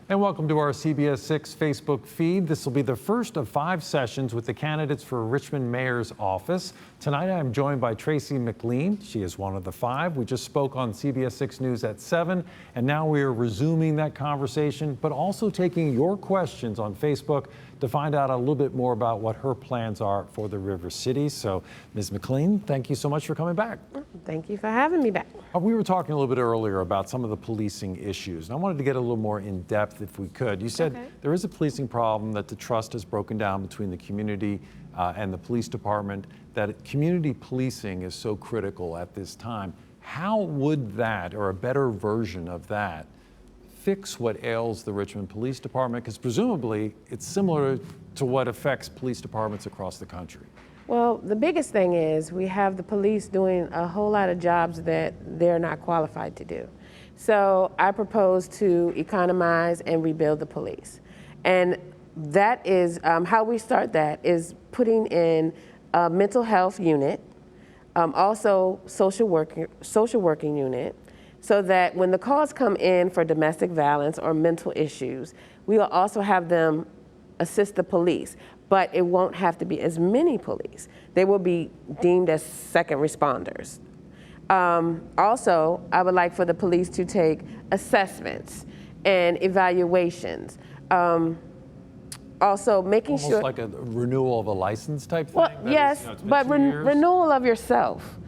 And welcome to our CBS 6 Facebook feed. This will be the first of 5 sessions with the candidates for Richmond Mayor's office. Tonight I'm joined by Tracey McLean. She is one of the 5. We just spoke on CBS 6 News at 7, and now we are resuming that conversation, but also taking your questions on Facebook to find out a little bit more about what her plans are for the River City. So, Ms. McLean, thank you so much for coming back. Thank you for having me back. We were talking a little bit earlier about some of the policing issues, and I wanted to get a little more in depth if we could. You said there is a policing problem, that the trust has broken down between the community and the police department, that community policing is so critical at this time. How would that, or a better version of that, fix what ails the Richmond Police Department? Because presumably it's similar to what affects police departments across the country. Well, the biggest thing is we have the police doing a whole lot of jobs that they're not qualified to do. So I propose to economize and rebuild the police. And that is, how we start that is putting in a mental health unit, also social working unit, so that when the calls come in for domestic violence or mental issues, we will also have them assist the police, but it won't have to be as many police. They will be deemed as second responders. Also, I would like for the police to take assessments and evaluations. Also making sure. Almost like a renewal of a license type thing? Well, yes, but renewal of yourself.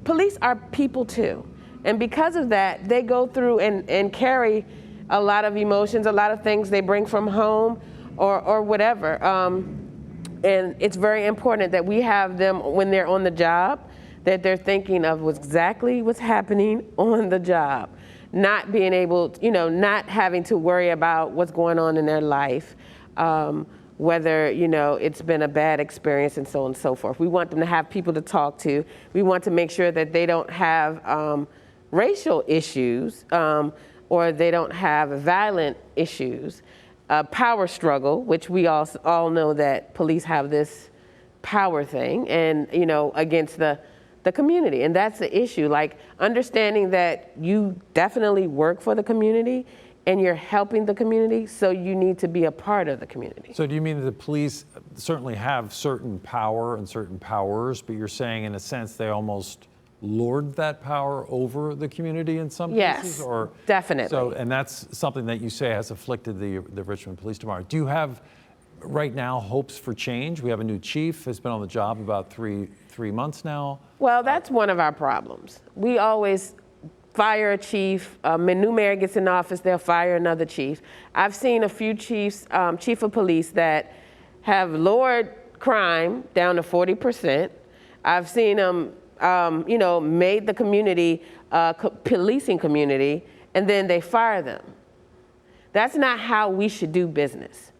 Police are people too. And because of that, they go through and carry a lot of emotions, a lot of things they bring from home or whatever. And it's very important that we have them, when they're on the job, that they're thinking of exactly what's happening on the job. Not being able, not having to worry about what's going on in their life, whether, it's been a bad experience and so on and so forth. We want them to have people to talk to. We want to make sure that they don't have racial issues or they don't have violent issues. Power struggle, which we all know that police have this power thing and, against the community. And that's the issue, like understanding that you definitely work for the community and you're helping the community, so you need to be a part of the community. So do you mean that the police certainly have certain power and certain powers, but you're saying in a sense they almost lord that power over the community in some cases? Yes, or definitely. So, and that's something that you say has afflicted the Richmond Police Department. Do you have right now hopes for change? We have a new chief, has been on the job about three months now. Well, that's one of our problems. We always fire a chief. When a new mayor gets in office, they'll fire another chief. I've seen a few chiefs, chief of police that have lowered crime down to 40%. I've seen them made the community, policing community, and then they fire them. That's not how we should do business.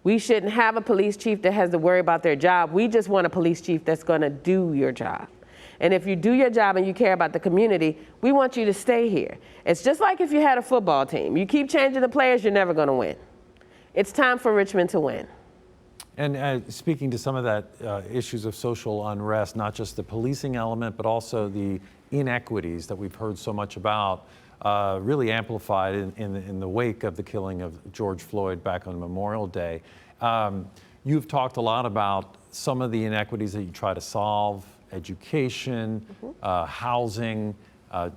We shouldn't have a police chief that has to worry about their job. We just want a police chief that's gonna do your job. And if you do your job and you care about the community, we want you to stay here. It's just like if you had a football team. You keep changing the players, you're never gonna win. It's time for Richmond to win. And speaking to some of that issues of social unrest, not just the policing element, but also the inequities that we've heard so much about, really amplified in the wake of the killing of George Floyd back on Memorial Day. You've talked a lot about some of the inequities that you try to solve, education, housing,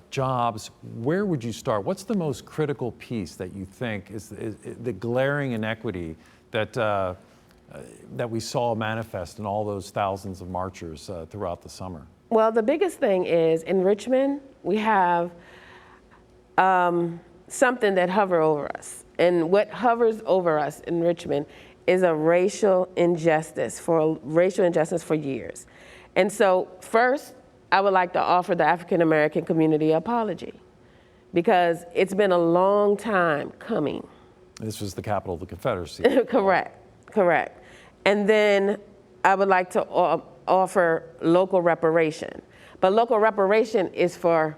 jobs. Where would you start? What's the most critical piece that you think is the glaring inequity that we saw manifest in all those thousands of marchers throughout the summer? Well, the biggest thing is in Richmond, we have something that hovers over us. And what hovers over us in Richmond is a racial injustice for years. And so first, I would like to offer the African American community an apology because it's been a long time coming. This was the capital of the Confederacy. Correct. And then I would like to offer local reparation. But local reparation is for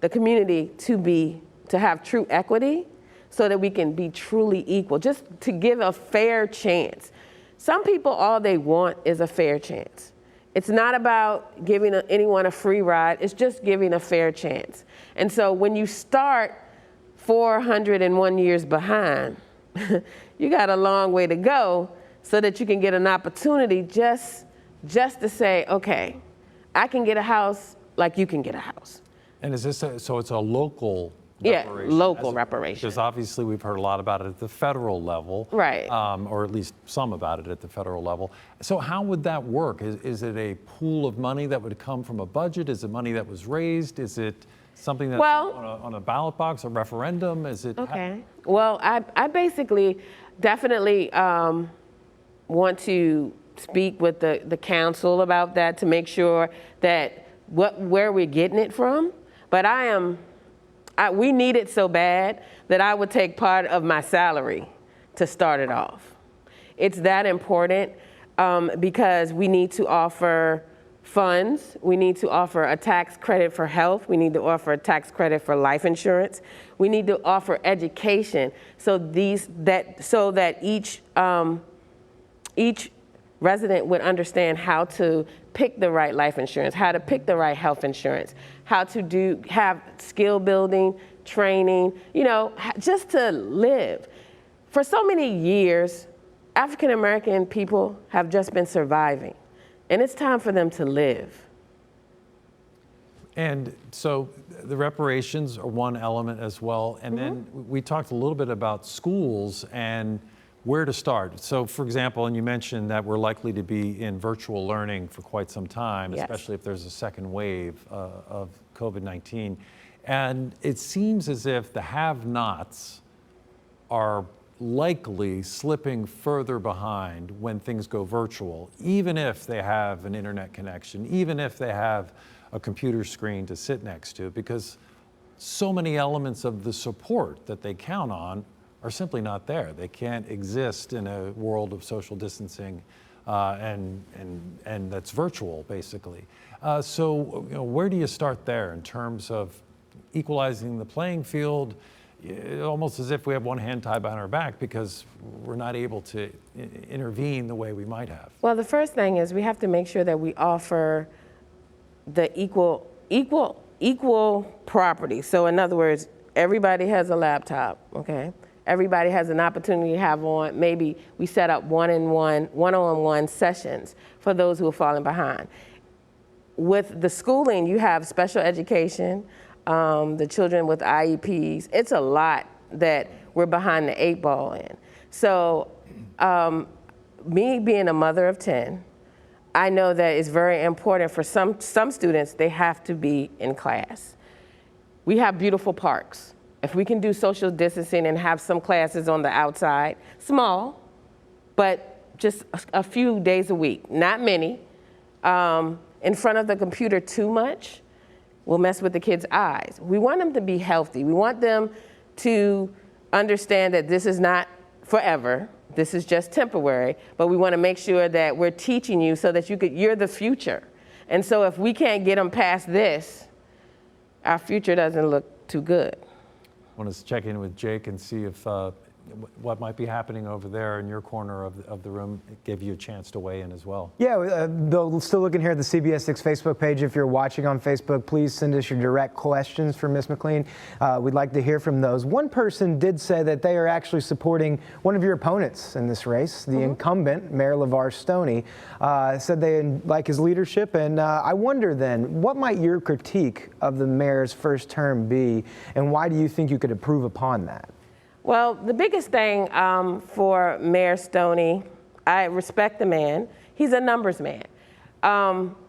the community to have true equity so that we can be truly equal, just to give a fair chance. Some people, all they want is a fair chance. It's not about giving anyone a free ride, it's just giving a fair chance. And so when you start 401 years behind. You got a long way to go so that you can get an opportunity just to say, okay, I can get a house like you can get a house. And is this so it's a local Yeah, reparation? local reparation. Because obviously we've heard a lot about it at the federal level. Right. Or at least some about it at the federal level. So how would that work? Is it a pool of money that would come from a budget? Is it money that was raised? Is it something that's on a ballot box, a referendum? Is it? Okay. Well, I basically definitely want to speak with the council about that to make sure that where we're getting it from. But we need it so bad that I would take part of my salary to start it off. It's that important because we need to offer funds. We need to offer a tax credit for health. We need to offer a tax credit for life insurance. We need to offer education so that each resident would understand how to pick the right life insurance, how to pick the right health insurance, how to have skill building, training, just to live. For so many years, African American people have just been surviving, and it's time for them to live. And so the reparations are one element as well. And then we talked a little bit about schools and where to start. So for example, and you mentioned that we're likely to be in virtual learning for quite some time, Yes. especially if there's a second wave of COVID-19. And it seems as if the have-nots are likely slipping further behind when things go virtual, even if they have an internet connection, even if they have a computer screen to sit next to, because so many elements of the support that they count on are simply not there. They can't exist in a world of social distancing and that's virtual, basically. So where do you start there in terms of equalizing the playing field? Almost as if we have one hand tied behind our back because we're not able to intervene the way we might have. Well, the first thing is we have to make sure that we offer the equal property. So in other words, everybody has a laptop, okay? Everybody has an opportunity to have on, maybe we set up one-on-one sessions for those who are falling behind. With the schooling, you have special education, the children with IEPs. It's a lot that we're behind the 8 ball in. So me being a mother of 10, I know that it's very important for some students, they have to be in class. We have beautiful parks. If we can do social distancing and have some classes on the outside, small, but just a few days a week, not many, in front of the computer too much will mess with the kids' eyes. We want them to be healthy. We want them to understand that this is not forever. This is just temporary, but we want to make sure that we're teaching you so that you're the future. And so if we can't get them past this, our future doesn't look too good. I want to check in with Jake and see if what might be happening over there in your corner of the room. It gave you a chance to weigh in as well. Yeah, though still looking here at the CBS 6 Facebook page. If you're watching on Facebook, please send us your direct questions for Ms. McLean. We'd like to hear from those. One person did say that they are actually supporting one of your opponents in this race, the incumbent, Mayor LeVar Stoney. Said they like his leadership, and I wonder then, what might your critique of the mayor's first term be, and why do you think you could improve upon that? Well, the biggest thing for Mayor Stoney, I respect the man. He's a numbers man.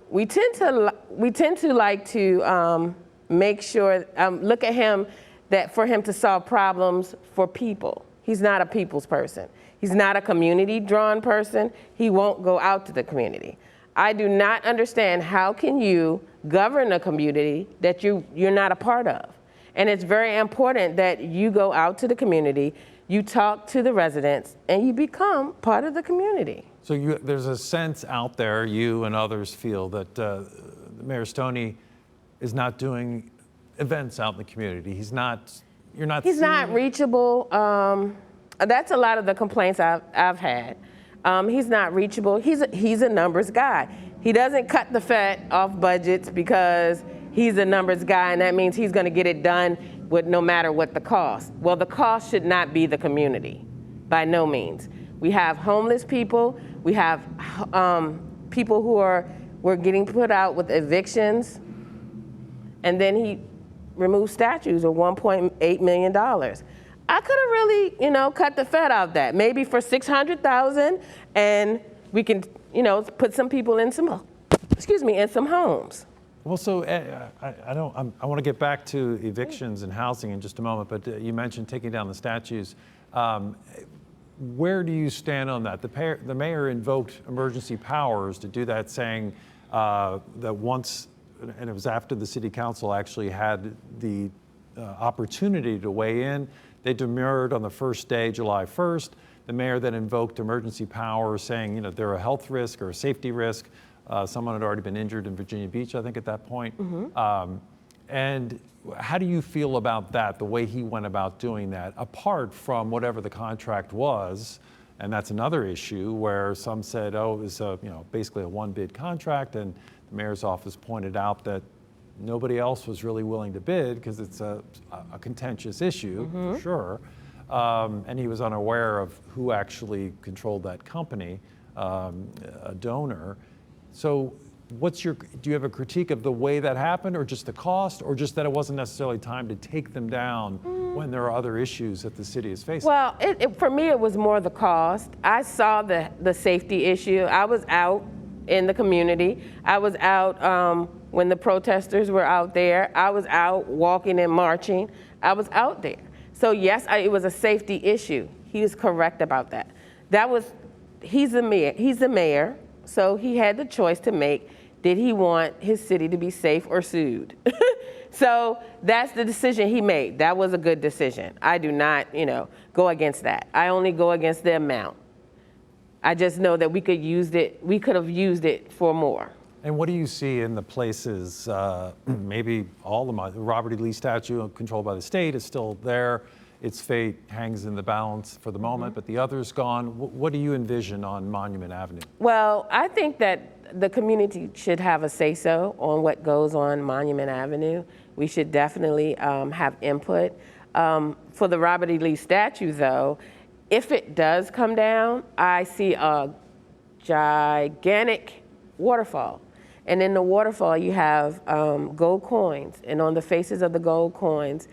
We tend to like to make sure, look at him, that for him to solve problems for people. He's not a people's person. He's not a community-drawn person. He won't go out to the community. I do not understand how can you govern a community that you're not a part of. And it's very important that you go out to the community, you talk to the residents, and you become part of the community. So there's a sense out there, you and others feel, that Mayor Stoney is not doing events out in the community. He's not reachable. That's a lot of the complaints I've had. He's not reachable. He's a numbers guy. He doesn't cut the fat off budgets because he's a numbers guy, and that means he's going to get it done with no matter what the cost. Well, the cost should not be the community, by no means. We have homeless people. We have people who were getting put out with evictions, and then he removed statues of $1.8 million. I could have really, cut the fed out of that, maybe for $600,000, and we can, put some people in some, in some homes. Well, so I want to get back to evictions and housing in just a moment, but you mentioned taking down the statues. Where do you stand on that? The mayor invoked emergency powers to do that, saying that once, and it was after the city council actually had the opportunity to weigh in, they demurred on the first day, July 1st. The mayor then invoked emergency powers, saying, they're a health risk or a safety risk. Someone had already been injured in Virginia Beach, I think, at that point. Mm-hmm. And how do you feel about that, the way he went about doing that, apart from whatever the contract was? And that's another issue where some said, it was basically a one-bid contract, and the mayor's office pointed out that nobody else was really willing to bid because it's a contentious issue, mm-hmm. for sure. And he was unaware of who actually controlled that company, a donor. So do you have a critique of the way that happened, or just the cost, or just that it wasn't necessarily time to take them down when there are other issues that the city is facing? Well, for me, it was more the cost. I saw the safety issue. I was out in the community. I was out when the protesters were out there. I was out walking and marching. I was out there. So yes, it was a safety issue. He was correct about that. He's the mayor, so he had the choice to make. Did he want his city to be safe or sued? So that's the decision he made. That was a good decision. I do not, go against that. I only go against the amount. I just know that we could have used it for more. And what do you see in the places, maybe all the Robert E. Lee statue controlled by the state is still there. Its fate hangs in the balance for the moment, mm-hmm. but the other's gone. What do you envision on Monument Avenue? Well, I think that the community should have a say-so on what goes on Monument Avenue. We should definitely have input. For the Robert E. Lee statue, though, if it does come down, I see a gigantic waterfall. And in the waterfall, you have gold coins. And on the faces of the gold coins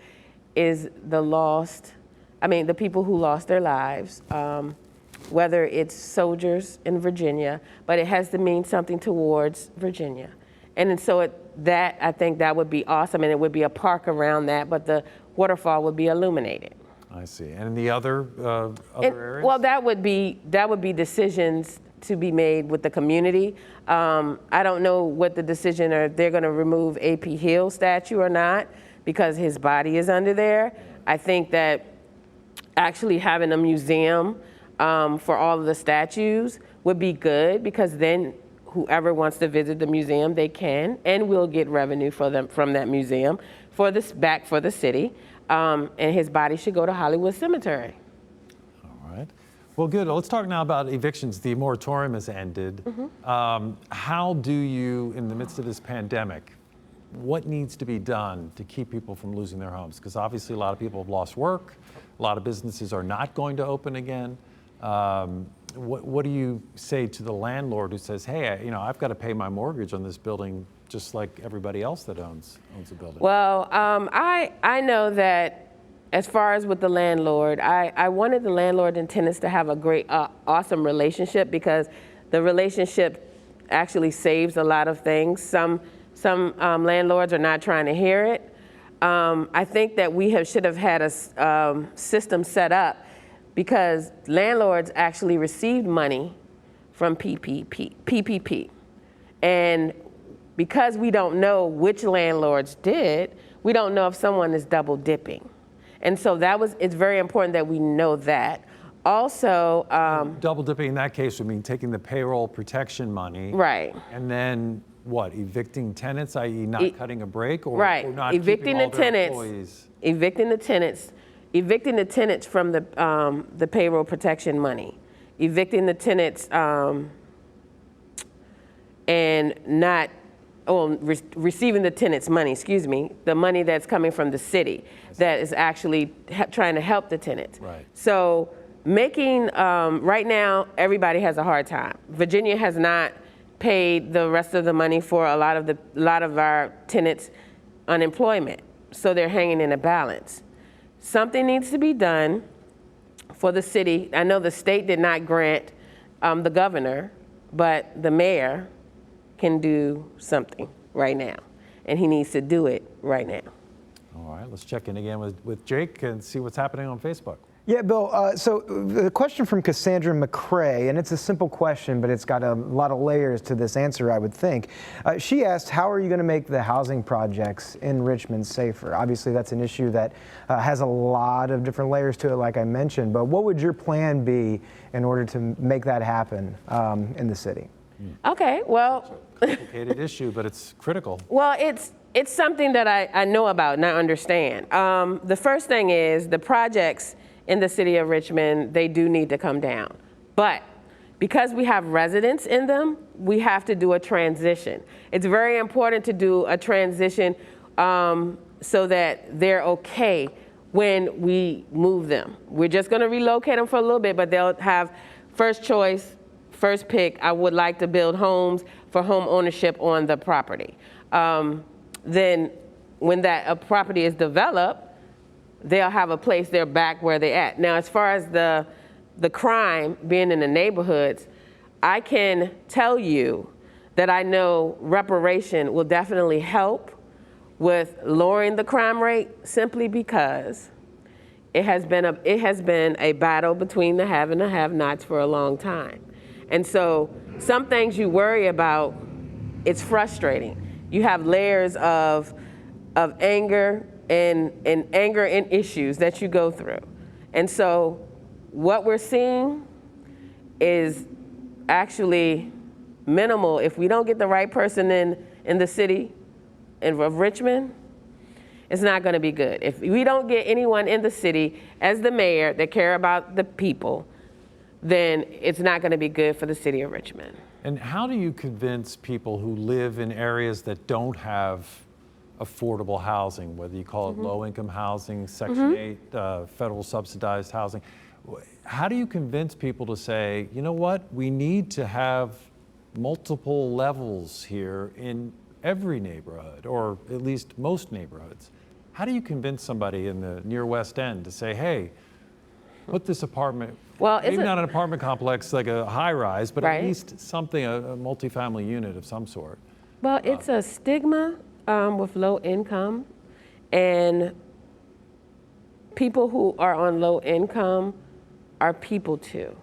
is the people who lost their lives, whether it's soldiers in Virginia, but it has to mean something towards Virginia. And so I think that would be awesome, and it would be a park around that, but the waterfall would be illuminated. I see. And in the other areas? Well, that would be decisions to be made with the community. I don't know what the decision are. They're going to remove A.P. Hill statue or not, because his body is under there. I think that actually having a museum for all of the statues would be good, because then whoever wants to visit the museum, they can, and we'll get revenue for them from that museum back for the city. And his body should go to Hollywood Cemetery. All right. Well, good. Let's talk now about evictions. The moratorium has ended. Mm-hmm. How do you, in the midst of this pandemic, what needs to be done to keep people from losing their homes? Because obviously a lot of people have lost work. A lot of businesses are not going to open again. What do you say to the landlord who says, hey, I've got to pay my mortgage on this building just like everybody else that owns a building? Well, I know that as far as with the landlord, I wanted the landlord and tenants to have a great, awesome relationship, because the relationship actually saves a lot of things. Some landlords are not trying to hear it. I think that we should have had a system set up, because landlords actually received money from PPP. And because we don't know which landlords did, we don't know if someone is double dipping. And so it's very important that we know that. Also, double dipping in that case would mean taking the payroll protection money. Right. And then what, evicting tenants, i.e. not cutting a break, or, right. or not evicting keeping all the their tenants, employees? Evicting the tenants from the payroll protection money. Evicting the tenants and not receiving the tenants' money, excuse me, the money that's coming from the city that is actually trying to help the tenants. Right. So making, right now, everybody has a hard time. Virginia has not paid the rest of the money for a lot of our tenants' unemployment. So they're hanging in a balance. Something needs to be done for the city. I know the state did not grant the governor, but the mayor can do something right now, and he needs to do it right now. All right, let's check in again with Jake and see what's happening on Facebook. Yeah, Bill, so the question from Cassandra McCrae, and it's a simple question, but it's got a lot of layers to this answer, I would think. She asked, how are you going to make the housing projects in Richmond safer? Obviously, that's an issue that has a lot of different layers to it, like I mentioned, but what would your plan be in order to make that happen in the city? Okay, well. Complicated issue, but it's critical. Well, it's something that I know about and I understand. The first thing is the projects in the city of Richmond, they do need to come down. But because we have residents in them, we have to do a transition. It's very important to do a transition so that they're okay when we move them. We're just gonna relocate them for a little bit, but they'll have first choice, first pick. I would like to build homes for home ownership on the property. Then when that property is developed, they'll have a place, they're back where they're at. Now, as far as the crime being in the neighborhoods, I can tell you that I know reparation will definitely help with lowering the crime rate simply because it has been a battle between the have and the have-nots for a long time. And so some things you worry about, it's frustrating. You have layers of anger and anger and issues that you go through. And so what we're seeing is actually minimal. If we don't get the right person in the city of Richmond, it's not going to be good. If we don't get anyone in the city as the mayor that care about the people, then it's not going to be good for the city of Richmond. And how do you convince people who live in areas that don't have affordable housing, whether you call it low-income housing, Section 8, federal subsidized housing? How do you convince people to say, you know what, we need to have multiple levels here in every neighborhood, or at least most neighborhoods? How do you convince somebody in the near West End to say, hey, put this apartment, maybe not an apartment complex like a high-rise, but at least something, a multifamily unit of some sort? Well, it's a stigma with low income, and people who are on low income are people too.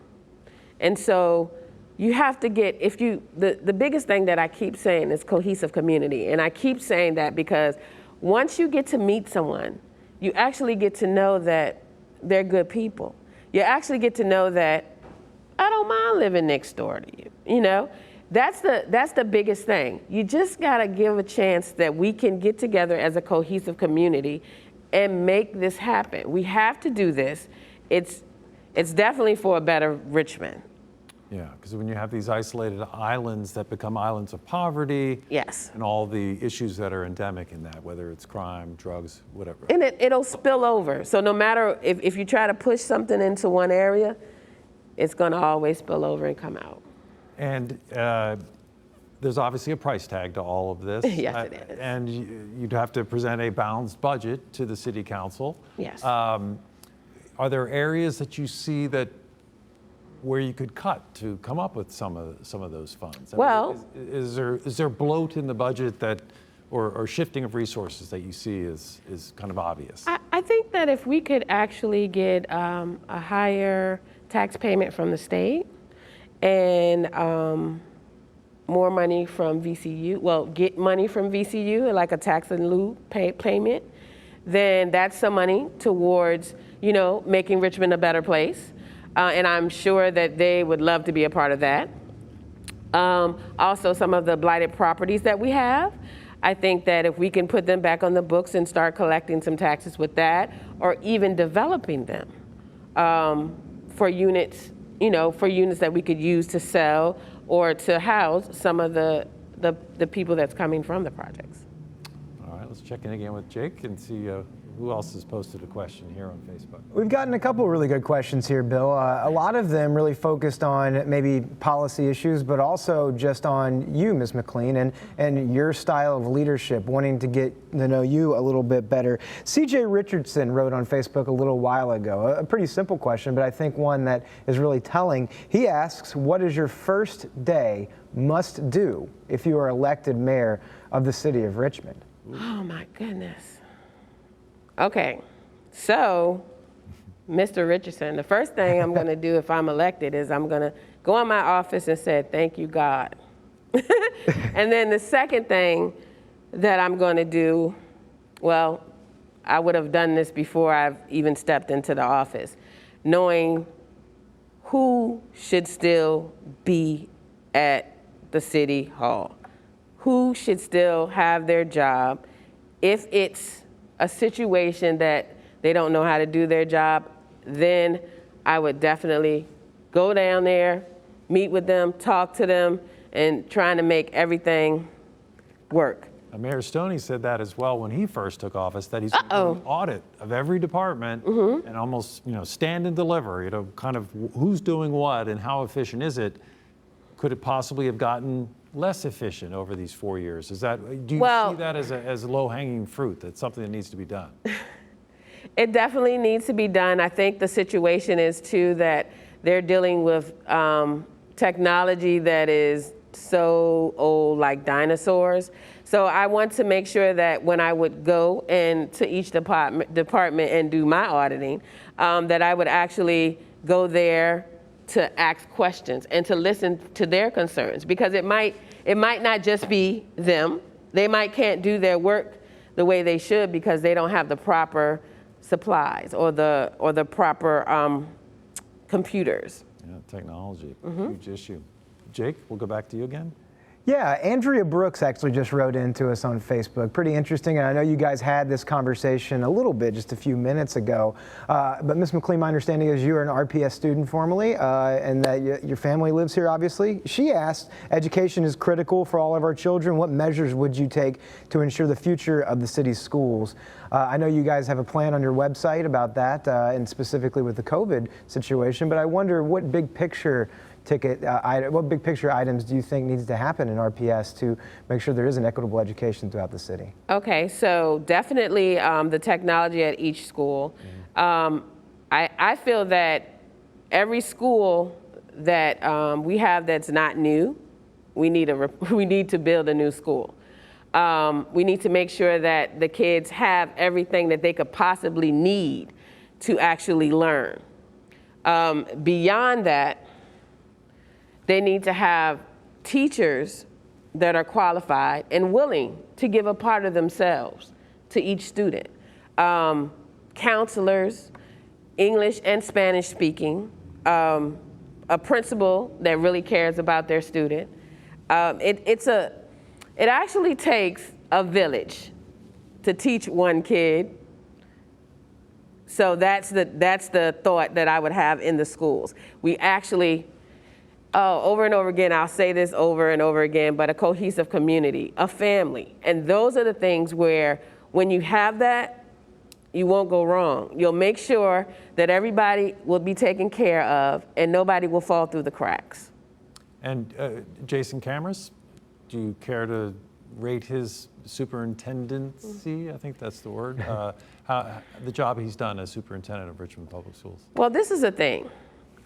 And so you have to get, the biggest thing that I keep saying is cohesive community. And I keep saying that because once you get to meet someone, you actually get to know that they're good people. You actually get to know that I don't mind living next door to you, you know? That's the biggest thing. You just gotta give a chance that we can get together as a cohesive community and make this happen. We have to do this. It's definitely for a better Richmond. Yeah, because when you have these isolated islands that become islands of poverty, yes, and all the issues that are endemic in that, whether it's crime, drugs, whatever. And it'll spill over. So no matter if you try to push something into one area, it's gonna always spill over and come out. And there's obviously a price tag to all of this. Yes, it is. And you'd have to present a balanced budget to the city council. Yes. Are there areas that you see where you could cut to come up with some of those funds? Well, is there bloat in the budget or shifting of resources that you see is kind of obvious? I think that if we could actually get a higher tax payment from the state and more money from VCU, get money from VCU, like a tax in lieu payment, then that's some money towards, making Richmond a better place. And I'm sure that they would love to be a part of that. Also, some of the blighted properties that we have, I think that if we can put them back on the books and start collecting some taxes with that, or even developing them for units, for units that we could use to sell or to house some of the the people that's coming from the projects. All right, let's check in again with Jake and see who else has posted a question here on Facebook. We've gotten a couple really good questions here, Bill. A lot of them really focused on maybe policy issues, but also just on you, Ms. McLean, and your style of leadership, wanting to get to know you a little bit better. CJ Richardson wrote on Facebook a little while ago, a pretty simple question, but I think one that is really telling. He asks, what is your first day must do if you are elected mayor of the city of Richmond? Oh my goodness. Okay, so Mr. Richardson, the first thing I'm going to do if I'm elected is I'm going to go in my office and say, thank you, God. And then the second thing that I'm going to do, well, I would have done this before I've even stepped into the office, knowing who should still be at the city hall, who should still have their job. If it's a situation that they don't know how to do their job, then I would definitely go down there, meet with them, talk to them, and trying to make everything work. Mayor Stoney said that as well when he first took office, that he's going to do an audit of every department and almost, stand and deliver, kind of who's doing what and how efficient is it. Could it possibly have gotten less efficient over these 4 years? Do you see that as low-hanging fruit? That's something that needs to be done? It definitely needs to be done. I think the situation is too that they're dealing with technology that is so old, like dinosaurs. So I want to make sure that when I would go to each department and do my auditing, that I would actually go there to ask questions and to listen to their concerns, because it might not just be them. They can't do their work the way they should because they don't have the proper supplies or the proper computers. Yeah, technology, huge issue. Jake, we'll go back to you again. Yeah, Andrea Brooks actually just wrote into us on Facebook. Pretty interesting, and I know you guys had this conversation a little bit just a few minutes ago. But Ms. McLean, my understanding is you're an RPS student formerly, and that your family lives here, obviously. She asked, education is critical for all of our children. What measures would you take to ensure the future of the city's schools? I know you guys have a plan on your website about that, and specifically with the COVID situation, but I wonder what big picture what big picture items do you think needs to happen in RPS to make sure there is an equitable education throughout the city? Okay, so definitely the technology at each school. I feel that every school that we have that's not new, we need to build a new school. We need to make sure that the kids have everything that they could possibly need to actually learn. Beyond that, they need to have teachers that are qualified and willing to give a part of themselves to each student. Counselors, English and Spanish speaking, a principal that really cares about their student. It actually takes a village to teach one kid. So that's the thought that I would have in the schools. We actually, over and over again, I'll say this over and over again, but a cohesive community, a family. And those are the things where when you have that, you won't go wrong. You'll make sure that everybody will be taken care of and nobody will fall through the cracks. And Jason Cameras, do you care to rate his superintendency? I think that's the word. The job he's done as superintendent of Richmond Public Schools. Well, this is the thing.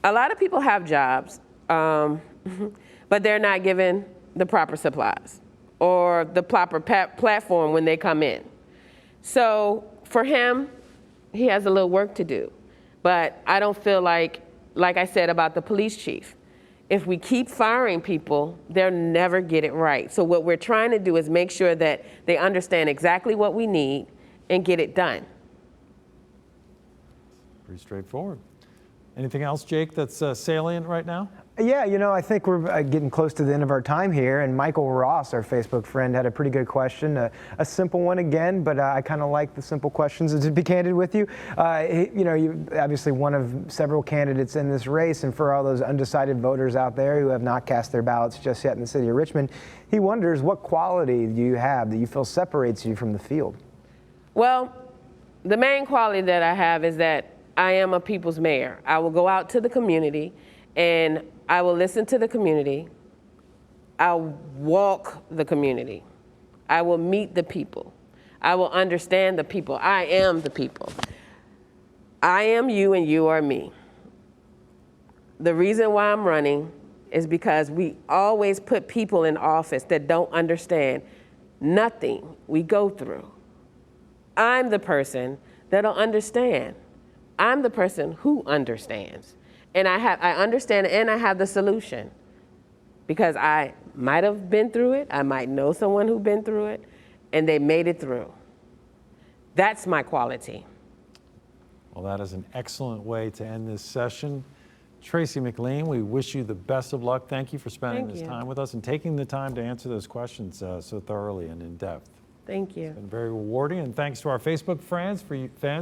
A lot of people have jobs, but they're not given the proper supplies or the proper platform when they come in. So for him, he has a little work to do. But I don't feel like I said about the police chief, if we keep firing people, they'll never get it right. So what we're trying to do is make sure that they understand exactly what we need and get it done. Pretty straightforward. Anything else, Jake, that's salient right now? Yeah, I think we're getting close to the end of our time here, and Michael Ross, our Facebook friend, had a pretty good question, a simple one again, but I kind of like the simple questions, to be candid with you. You're obviously one of several candidates in this race, and for all those undecided voters out there who have not cast their ballots just yet in the city of Richmond, he wonders, what quality do you have that you feel separates you from the field? Well, the main quality that I have is that I am a people's mayor. I will go out to the community and I will listen to the community. I'll walk the community. I will meet the people. I will understand the people. I am the people. I am you and you are me. The reason why I'm running is because we always put people in office that don't understand nothing we go through. I'm the person that'll understand. I'm the person who understands. And I understand and I have the solution because I might have been through it. I might know someone who's been through it and they made it through. That's my quality. Well, that is an excellent way to end this session. Tracey McLean, we wish you the best of luck. Thank you for spending this time with us and taking the time to answer those questions so thoroughly and in depth. Thank you. It's been very rewarding, and thanks to our Facebook fans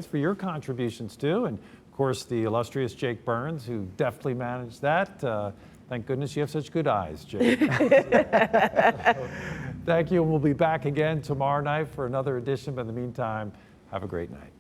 for your contributions too, and of course the illustrious Jake Burns, who deftly managed that. Thank goodness you have such good eyes, Jake. Thank you, and we'll be back again tomorrow night for another edition, but in the meantime, have a great night.